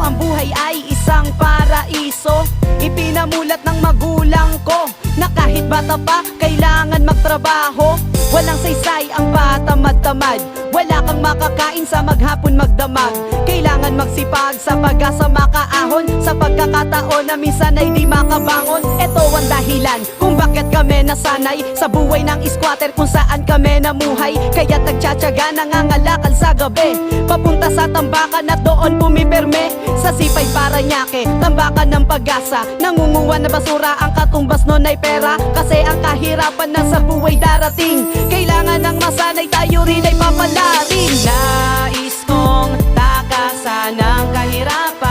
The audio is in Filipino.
ang buhay ay isang paraiso. Ipinamulat ng magulang ko na kahit bata pa, kailangan magtrabaho. Walang saysay ang patamad-tamad, wala kang makakain sa maghapon magdamag. Kailangan magsipag sa pag-asa makaahon, sa pagkakataon na minsan ay di makabangon. Ito ang dahilan kung bakit kami nasanay sa buhay ng squatter, kung saan kami namuhay. Kaya't nagtsatsaga, nangangalakal sa gabi, papunta sa tambakan at doon pumipirme. Sa Sipay Parañaque, tambakan ng pag-asa, nangunguha na basura, ang katumbas nun ay pera. Kasi ang kahirapan na sa buhay darating, kailangan ng masanay, tayo rin ay papalarin. Nais kong takasan ng kahirapan,